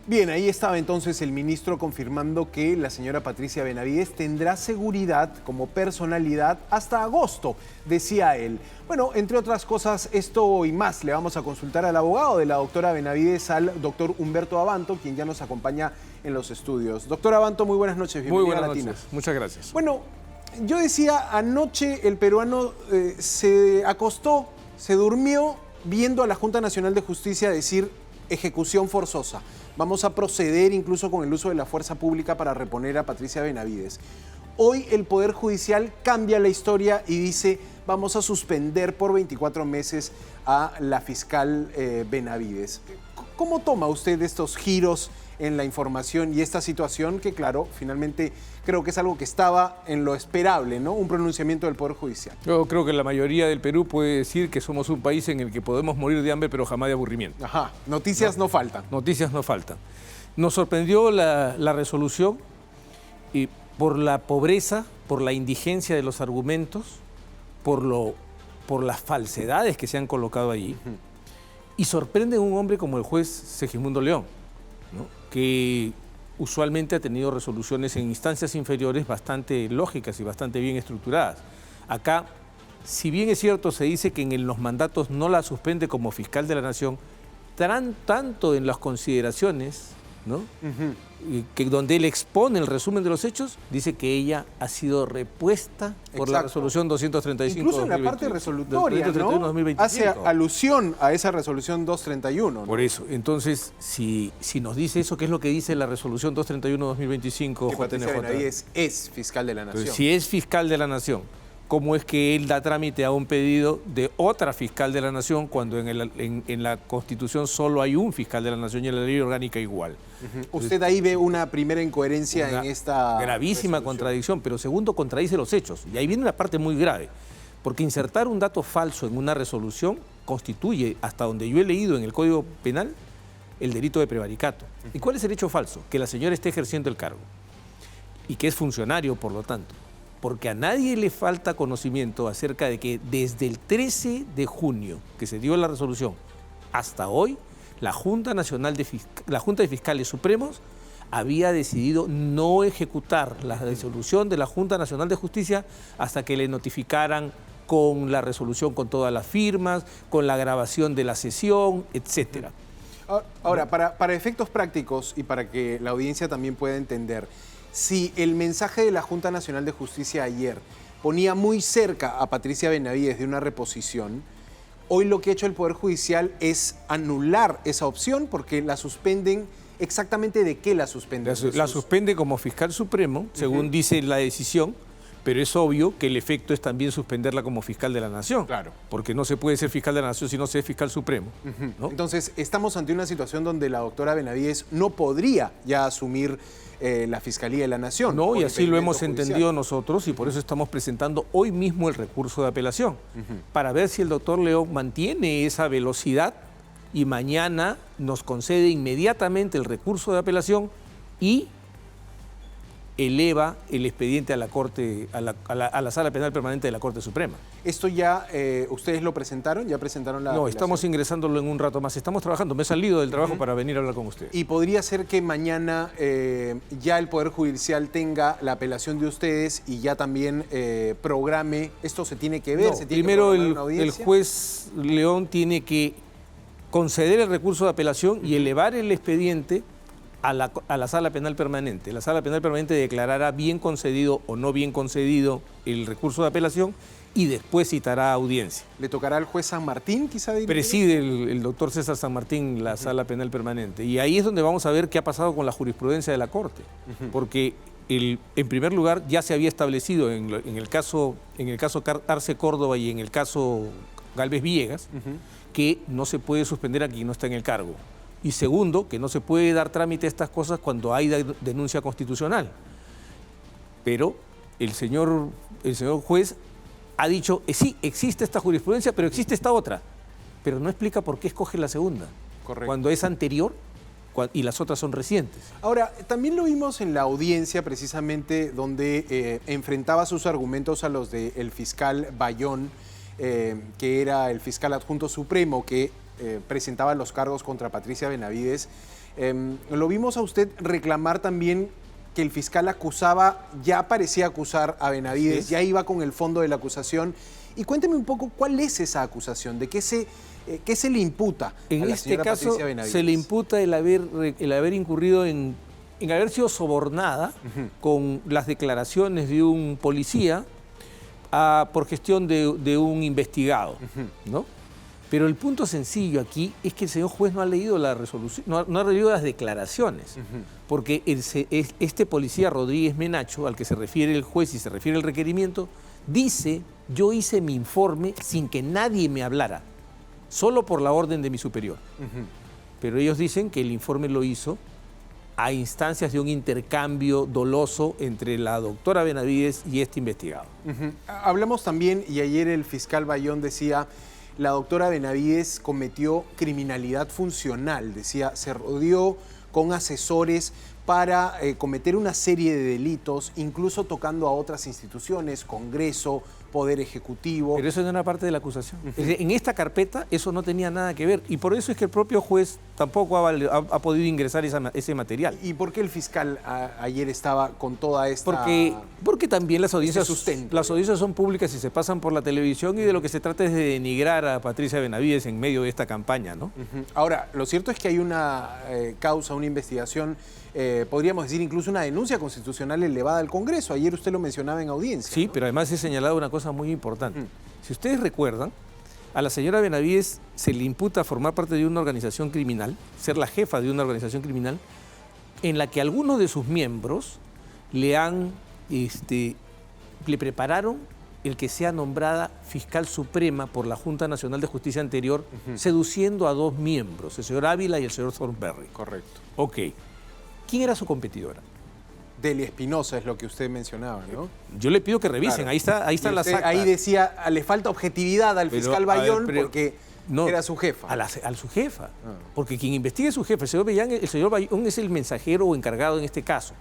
Bien, ahí estaba entonces el ministro confirmando que la señora Patricia Benavides tendrá seguridad como personalidad hasta agosto, decía él. Bueno, entre otras cosas, esto y más le vamos a consultar al abogado de la doctora Benavides, al doctor Humberto Abanto, quien ya nos acompaña en los estudios. Doctor Abanto, muy buenas noches. Muy buenas noches, muchas gracias. Bueno, yo decía, anoche el peruano se acostó, se durmió viendo a la Junta Nacional de Justicia decir ejecución forzosa. Vamos a proceder incluso con el uso de la fuerza pública para reponer a Patricia Benavides. Hoy el Poder Judicial cambia la historia y dice vamos a suspender por 24 meses a la fiscal Benavides. ¿Cómo toma usted estos giros en la información y esta situación que, claro, finalmente creo que es algo que estaba en lo esperable, ¿no? Un pronunciamiento del Poder Judicial. Yo creo que la mayoría del Perú puede decir que somos un país en el que podemos morir de hambre, pero jamás de aburrimiento. Ajá, noticias no faltan. Noticias no faltan. Nos sorprendió la resolución y por la pobreza, por la indigencia de los argumentos, por las falsedades que se han colocado allí. Y sorprende a un hombre como el juez Segismundo León, ¿no? Que usualmente ha tenido resoluciones en instancias inferiores bastante lógicas y bastante bien estructuradas. Acá, si bien es cierto, se dice que en los mandatos no la suspende como fiscal de la Nación, tanto en las consideraciones, ¿no? Que donde él expone el resumen de los hechos, dice que ella ha sido repuesta por la resolución 235. Incluso en la parte resolutoria, ¿no? Hace alusión a esa resolución 231, ¿no? Por eso, entonces, si nos dice eso, ¿qué es lo que dice la resolución 231-2025? Que Patricia Benavides es fiscal de la Nación. Entonces, si es fiscal de la Nación, ¿cómo es que él da trámite a un pedido de otra fiscal de la Nación cuando en la Constitución solo hay un fiscal de la Nación y en la ley orgánica igual? ¿Usted ahí ve una primera incoherencia en esta gravísima contradicción, pero segundo, contradice los hechos. Y ahí viene una parte muy grave, porque insertar un dato falso en una resolución constituye, hasta donde yo he leído en el Código Penal, el delito de prevaricato. ¿Y cuál es el hecho falso? Que la señora esté ejerciendo el cargo y que es funcionario, por lo tanto. Porque a nadie le falta conocimiento acerca de que desde el 13 de junio que se dio la resolución hasta hoy, la Junta de Fiscales Supremos había decidido no ejecutar la resolución de la Junta Nacional de Justicia hasta que le notificaran con la resolución, con todas las firmas, con la grabación de la sesión, etcétera. Ahora, para efectos prácticos y para que la audiencia también pueda entender, si el mensaje de la Junta Nacional de Justicia ayer ponía muy cerca a Patricia Benavides de una reposición, hoy lo que ha hecho el Poder Judicial es anular esa opción porque la suspenden. ¿Exactamente de qué la suspenden? La suspende como fiscal supremo, según dice la decisión, pero es obvio que el efecto es también suspenderla como fiscal de la Nación. Claro. Porque no se puede ser fiscal de la Nación si no se es fiscal supremo, ¿no? Entonces, estamos ante una situación donde la doctora Benavides no podría ya asumir la Fiscalía de la Nación. No, y así lo hemos entendido nosotros y por eso estamos presentando hoy mismo el recurso de apelación, para ver si el doctor León mantiene esa velocidad y mañana nos concede inmediatamente el recurso de apelación y eleva el expediente a la Corte, a la Sala Penal Permanente de la Corte Suprema. ¿Esto ya ustedes lo presentaron? ¿Ya presentaron la No, apelación? estamos ingresándolo en un rato más. Estamos trabajando. Me he salido del trabajo para venir a hablar con ustedes. ¿Y podría ser que mañana ya el Poder Judicial tenga la apelación de ustedes y ya también programe? ¿Esto se tiene que ver? No, ¿Se tiene primero que programar una audiencia? el juez León tiene que conceder el recurso de apelación y elevar el expediente a la Sala Penal Permanente. La Sala Penal Permanente declarará bien concedido o no bien concedido el recurso de apelación y después citará audiencia. ¿Le tocará al juez San Martín, quizá? Preside el doctor César San Martín la Sala Penal Permanente. Y ahí es donde vamos a ver qué ha pasado con la jurisprudencia de la Corte. Porque, en primer lugar, ya se había establecido en el caso Arce Córdoba y en el caso Gálvez Villegas, que no se puede suspender a quien no está en el cargo. Y segundo, que no se puede dar trámite a estas cosas cuando hay denuncia constitucional. Pero el señor juez ha dicho, sí, existe esta jurisprudencia, pero existe esta otra. Pero no explica por qué escoge la segunda. Correcto. Cuando es anterior y las otras son recientes. Ahora, también lo vimos en la audiencia precisamente donde enfrentaba sus argumentos a los del fiscal Bayón, que era el fiscal adjunto supremo que presentaba los cargos contra Patricia Benavides. Lo vimos a usted reclamar también que el fiscal acusaba, ya parecía acusar a Benavides, ya iba con el fondo de la acusación. Y cuénteme un poco cuál es esa acusación, de qué se le imputa a la señora Patricia Benavides. Se le imputa el haber incurrido en haber sido sobornada con las declaraciones de un policía por gestión de un investigado, ¿no? Pero el punto sencillo aquí es que el señor juez no ha leído la resolución, no ha leído las declaraciones, porque este policía Rodríguez Menacho, al que se refiere el juez y se refiere el requerimiento, dice: yo hice mi informe sin que nadie me hablara, solo por la orden de mi superior. Pero ellos dicen que el informe lo hizo a instancias de un intercambio doloso entre la doctora Benavides y este investigado. Hablamos también, y ayer el fiscal Bayón decía, la doctora Benavides cometió criminalidad funcional, decía, se rodeó con asesores para cometer una serie de delitos, incluso tocando a otras instituciones, Congreso, Poder Ejecutivo. Pero eso no era parte de la acusación. Es decir, en esta carpeta eso no tenía nada que ver, y por eso es que el propio juez tampoco ha podido ingresar ese material. ¿Y por qué el fiscal ayer estaba con toda esta...? Porque también las audiencias son públicas y se pasan por la televisión, y de lo que se trata es de denigrar a Patricia Benavides en medio de esta campaña, ¿no? Ahora, lo cierto es que hay una causa, una investigación, podríamos decir incluso una denuncia constitucional elevada al Congreso. Ayer usted lo mencionaba en audiencia. Sí, ¿no? pero además he señalado una cosa muy importante. Si ustedes recuerdan, a la señora Benavides se le imputa formar parte de una organización criminal, ser la jefa de una organización criminal, en la que algunos de sus miembros le prepararon el que sea nombrada fiscal suprema por la Junta Nacional de Justicia anterior, seduciendo a dos miembros, el señor Ávila y el señor Thornberry. Correcto. Ok. ¿Quién era su competidora? Delia Espinosa es lo que usted mencionaba, ¿no? Yo le pido que revisen, claro. ahí están las actas. Ahí decía, le falta objetividad al fiscal Bayón porque era su jefa. A su jefa. Porque quien investigue es su jefa. El señor Bayón es el mensajero o encargado en este caso.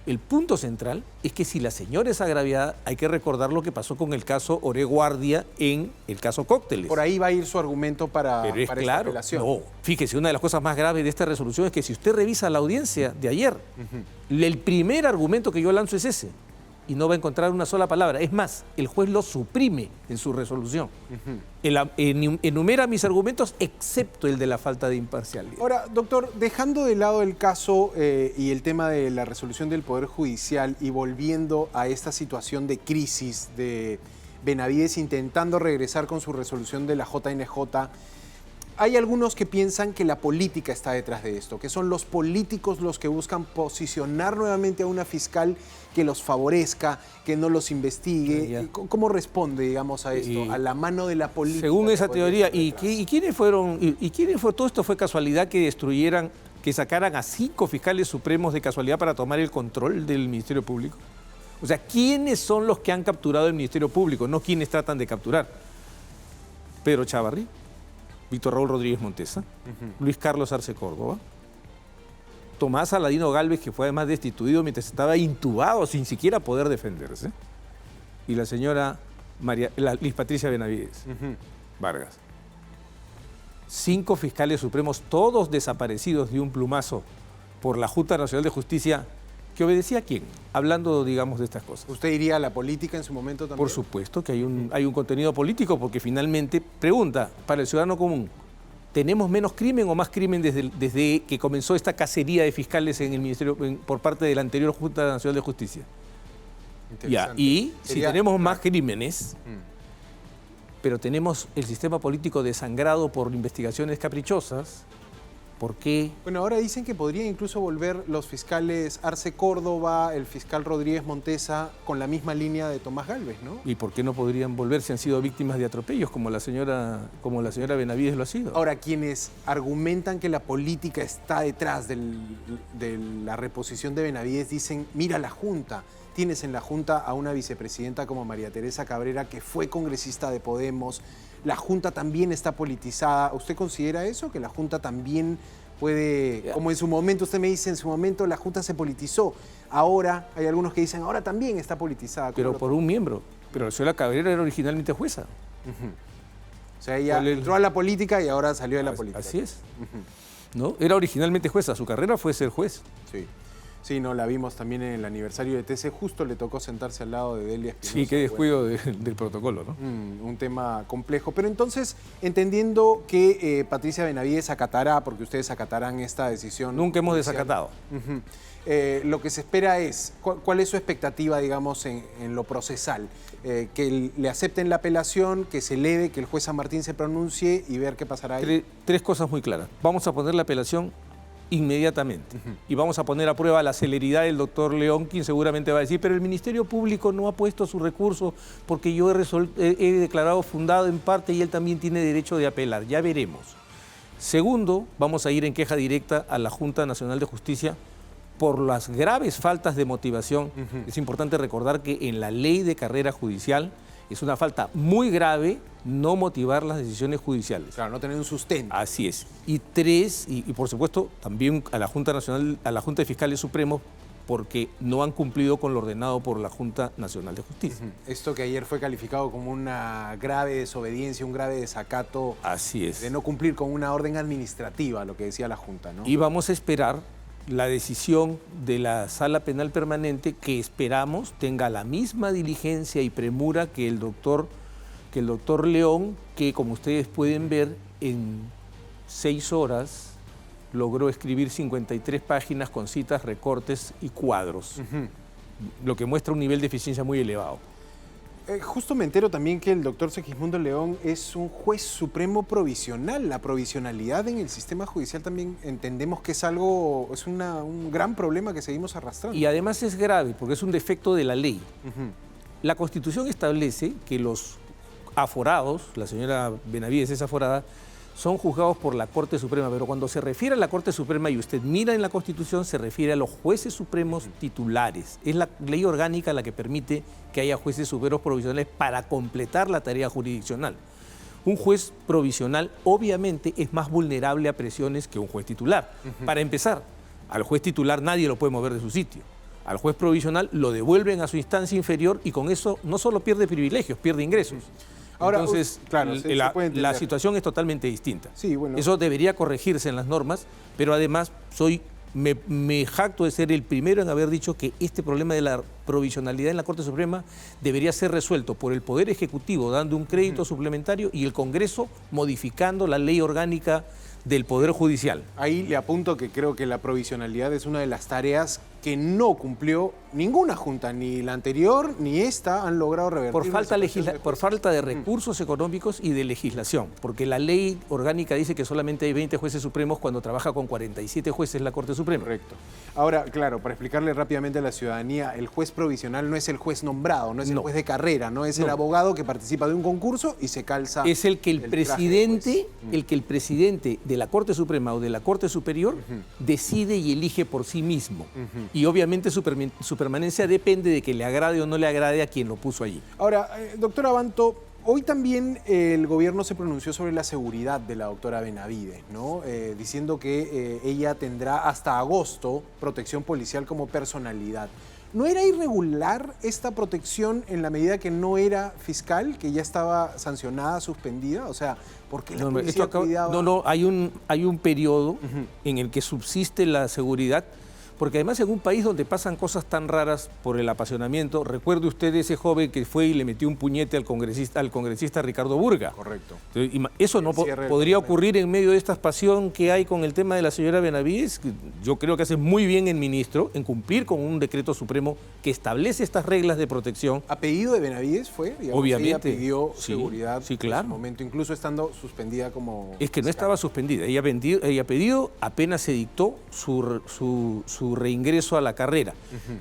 El punto central es que si la señora es agraviada, hay que recordar lo que pasó con el caso Oré Guardia en el caso Cócteles. Por ahí va a ir su argumento para esta apelación. No, fíjese, una de las cosas más graves de esta resolución es que si usted revisa la audiencia de ayer, el primer argumento que yo lanzo es ese, y no va a encontrar una sola palabra. Es más, el juez lo suprime en su resolución. Enumera mis argumentos, excepto el de la falta de imparcialidad. Ahora, doctor, dejando de lado el caso y el tema de la resolución del Poder Judicial y volviendo a esta situación de crisis de Benavides intentando regresar con su resolución de la JNJ, hay algunos que piensan que la política está detrás de esto, que son los políticos los que buscan posicionar nuevamente a una fiscal que los favorezca, que no los investigue. ¿Cómo responde, digamos, a esto? A la mano de la política. Según esa teoría, ¿y quiénes fueron? Todo esto fue casualidad que sacaran a 5 fiscales supremos de casualidad para tomar el control del Ministerio Público? O sea, ¿quiénes son los que han capturado el Ministerio Público? No quienes tratan de capturar. Pedro Chávarri, Víctor Raúl Rodríguez Montesa, Luis Carlos Arce Córdoba, Tomás Aladino Gálvez, que fue además destituido mientras estaba intubado sin siquiera poder defenderse, y la señora Liz Patricia Benavides Vargas. 5 fiscales supremos, todos desaparecidos de un plumazo por la Junta Nacional de Justicia, que obedecía a quién, hablando, digamos, de estas cosas. ¿Usted iría a la política en su momento también? Por supuesto que hay un contenido político, porque finalmente, pregunta, para el ciudadano común, ¿tenemos menos crimen o más crimen desde que comenzó esta cacería de fiscales en el Ministerio por parte de la anterior Junta Nacional de Justicia? Y si tenemos más crímenes, pero tenemos el sistema político desangrado por investigaciones caprichosas, ¿por qué? Bueno, ahora dicen que podrían incluso volver los fiscales Arce Córdoba, el fiscal Rodríguez Montesa, con la misma línea de Tomás Gálvez, ¿no? ¿Y por qué no podrían volver si han sido víctimas de atropellos, como la señora Benavides lo ha sido? Ahora, quienes argumentan que la política está detrás de la reposición de Benavides dicen, mira la Junta. Tienes en la Junta a una vicepresidenta como María Teresa Cabrera, que fue congresista de Podemos. La Junta también está politizada. ¿Usted considera eso? ¿Que la Junta también puede, como en su momento, usted me dice, en su momento la Junta se politizó? Ahora hay algunos que dicen, ahora también está politizada. Pero por un miembro. Pero la señora Cabrera era originalmente jueza. O sea, ella entró a la política y ahora salió de la política. Así es. ¿no? Era originalmente jueza, su carrera fue ser juez. Sí. Sí, no, la vimos también en el aniversario de TC, justo le tocó sentarse al lado de Delia Espinosa. Sí, qué descuido del protocolo, ¿no? Un tema complejo. Pero entonces, entendiendo que Patricia Benavides acatará, porque ustedes acatarán esta decisión. Nunca hemos judicial, desacatado. lo que se espera es, ¿cuál es su expectativa, digamos, en lo procesal? Que le acepten la apelación, que se eleve, que el juez San Martín se pronuncie y ver qué pasará ahí. Tres cosas muy claras. Vamos a poner la apelación inmediatamente. Y vamos a poner a prueba la celeridad del doctor León, quien seguramente va a decir, pero el Ministerio Público no ha puesto su recurso porque yo he declarado fundado en parte y él también tiene derecho de apelar. Ya veremos. Segundo, vamos a ir en queja directa a la Junta Nacional de Justicia por las graves faltas de motivación. Es importante recordar que en la ley de carrera judicial es una falta muy grave no motivar las decisiones judiciales. Claro, no tener un sustento. Así es. Y tres, y por supuesto también a la Junta Nacional, a la Junta de Fiscales Supremos, porque no han cumplido con lo ordenado por la Junta Nacional de Justicia. Esto que ayer fue calificado como una grave desobediencia, un grave desacato. Así es. De no cumplir con una orden administrativa, lo que decía la Junta, ¿no? Y vamos a esperar la decisión de la Sala Penal Permanente, que esperamos tenga la misma diligencia y premura que el doctor León, que como ustedes pueden ver, en 6 horas logró escribir 53 páginas con citas, recortes y cuadros, lo que muestra un nivel de eficiencia muy elevado. Justo me entero también que el doctor Segismundo León es un juez supremo provisional. La provisionalidad en el sistema judicial también entendemos que es un gran problema que seguimos arrastrando. Y además es grave porque es un defecto de la ley. La Constitución establece que los aforados, la señora Benavides es aforada, son juzgados por la Corte Suprema, pero cuando se refiere a la Corte Suprema y usted mira en la Constitución, se refiere a los jueces supremos titulares. Es la ley orgánica la que permite que haya jueces supremos provisionales para completar la tarea jurisdiccional. Un juez provisional obviamente es más vulnerable a presiones que un juez titular. Para empezar, al juez titular nadie lo puede mover de su sitio. Al juez provisional lo devuelven a su instancia inferior y con eso no solo pierde privilegios, pierde ingresos. Ahora, entonces, claro, la situación es totalmente distinta. Sí, bueno. Eso debería corregirse en las normas, pero además me jacto de ser el primero en haber dicho que este problema de la provisionalidad en la Corte Suprema debería ser resuelto por el Poder Ejecutivo dando un crédito suplementario y el Congreso modificando la ley orgánica del Poder Judicial. Ahí le apunto que creo que la provisionalidad es una de las tareas que no cumplió ninguna junta, ni la anterior ni esta han logrado revertir. Por falta de recursos económicos y de legislación, porque la ley orgánica dice que solamente hay 20 jueces supremos cuando trabaja con 47 jueces la Corte Suprema. Correcto. Ahora, claro, para explicarle rápidamente a la ciudadanía, el juez provisional no es el juez nombrado, no es el juez de carrera, no es el abogado que participa de un concurso y se calza. Es el que el presidente de la Corte Suprema o de la Corte Superior decide y elige por sí mismo. Y obviamente su permanencia depende de que le agrade o no le agrade a quien lo puso allí. Ahora, doctor Abanto, hoy también el gobierno se pronunció sobre la seguridad de la doctora Benavides, ¿no? Diciendo que ella tendrá hasta agosto protección policial como personalidad. ¿No era irregular esta protección en la medida que no era fiscal, que ya estaba sancionada, suspendida? O sea, ¿por qué la policía cuidaba? No, hay un periodo en el que subsiste la seguridad, porque además en un país donde pasan cosas tan raras por el apasionamiento, recuerde usted ese joven que fue y le metió un puñete al congresista Ricardo Burga. Correcto. Eso no podría ocurrir en medio de esta pasión que hay con el tema de la señora Benavides. Yo creo que hace muy bien el ministro en cumplir con un decreto supremo que establece estas reglas de protección. ¿Apellido de Benavides fue? Digamos, obviamente. Ella pidió seguridad claro. En su momento, incluso estando suspendida como... Es que no estaba suspendida. Ella pidió, apenas se dictó su reingreso a la carrera.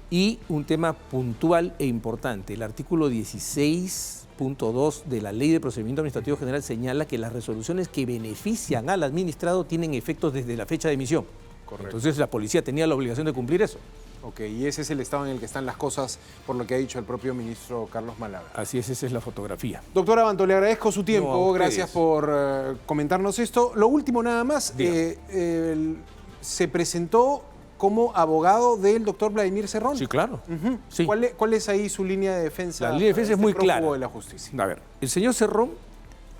Y un tema puntual e importante, el artículo 16.2 de la Ley de Procedimiento Administrativo General señala que las resoluciones que benefician al administrado tienen efectos desde la fecha de emisión. Correcto. Entonces la policía tenía la obligación de cumplir eso. Ok, y ese es el estado en el que están las cosas, por lo que ha dicho el propio ministro Carlos Malabra. Así es, esa es la fotografía. Doctor Abanto, le agradezco su tiempo, gracias por comentarnos esto. Lo último nada más, se presentó como abogado del doctor Vladimir Cerrón. Sí, claro. Sí. ¿Cuál es ahí su línea de defensa? La línea de defensa es muy clara. De la justicia. A ver, el señor Cerrón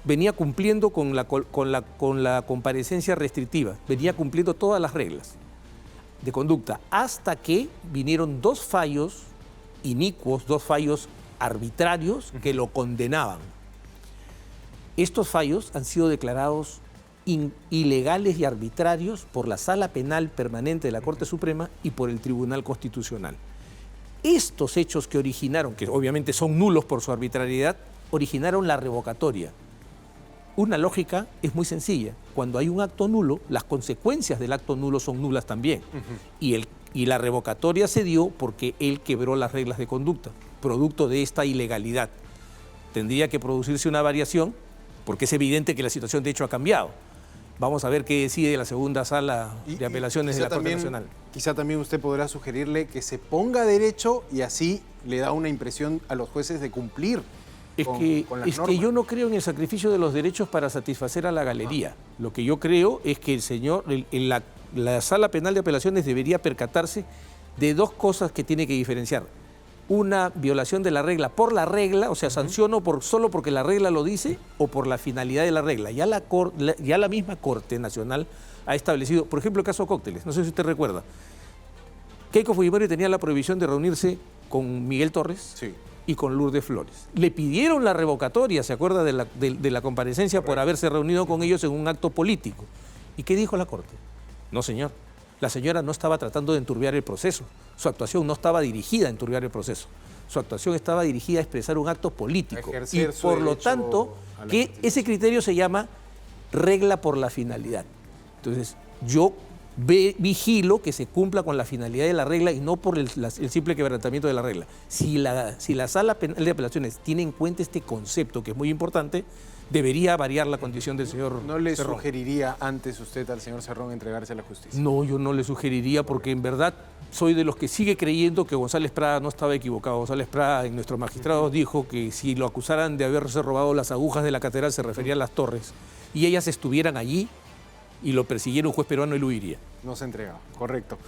venía cumpliendo con la comparecencia restrictiva, venía cumpliendo todas las reglas de conducta, hasta que vinieron dos fallos inicuos, dos fallos arbitrarios que lo condenaban. Estos fallos han sido declarados ilegales y arbitrarios por la Sala Penal Permanente de la Corte Suprema y por el Tribunal Constitucional. Estos hechos que originaron, que obviamente son nulos por su arbitrariedad, originaron la revocatoria. Una lógica es muy sencilla. Cuando hay un acto nulo, las consecuencias del acto nulo son nulas también. Y la revocatoria se dio porque él quebró las reglas de conducta, producto de esta ilegalidad. Tendría que producirse una variación, porque es evidente que la situación de hecho ha cambiado. Vamos a ver qué decide la segunda sala de apelaciones de la Corte Nacional. Quizá también usted podrá sugerirle que se ponga derecho y así le da una impresión a los jueces de cumplir con las normas. Que yo no creo en el sacrificio de los derechos para satisfacer a la galería. Lo que yo creo es que la Sala Penal de Apelaciones debería percatarse de dos cosas que tiene que diferenciar. Una violación de la regla por la regla, o sea, sanciono solo porque la regla lo dice o por la finalidad de la regla. Ya la misma Corte Nacional ha establecido, por ejemplo, el caso Cócteles, no sé si usted recuerda. Keiko Fujimori tenía la prohibición de reunirse con Miguel Torres y con Lourdes Flores. Le pidieron la revocatoria, ¿se acuerda de la comparecencia por haberse reunido con ellos en un acto político? ¿Y qué dijo la Corte? No, señor. La señora no estaba tratando de enturbiar el proceso. Su actuación no estaba dirigida a enturbiar el proceso. Su actuación estaba dirigida a expresar un acto político. Y por lo tanto, que ese criterio se llama regla por la finalidad. Entonces, yo vigilo que se cumpla con la finalidad de la regla y no por el simple quebrantamiento de la regla. Si la Sala Penal de Apelaciones tiene en cuenta este concepto, que es muy importante, debería variar la condición del señor ¿No le Cerrón. sugeriría antes usted al señor Cerrón entregarse a la justicia? No, yo no le sugeriría porque en verdad soy de los que sigue creyendo que González Prada no estaba equivocado. González Prada en nuestros magistrados dijo que si lo acusaran de haberse robado las agujas de la catedral se refería a las torres y ellas estuvieran allí y lo persiguiera un juez peruano, él huiría. No se entregaba, correcto.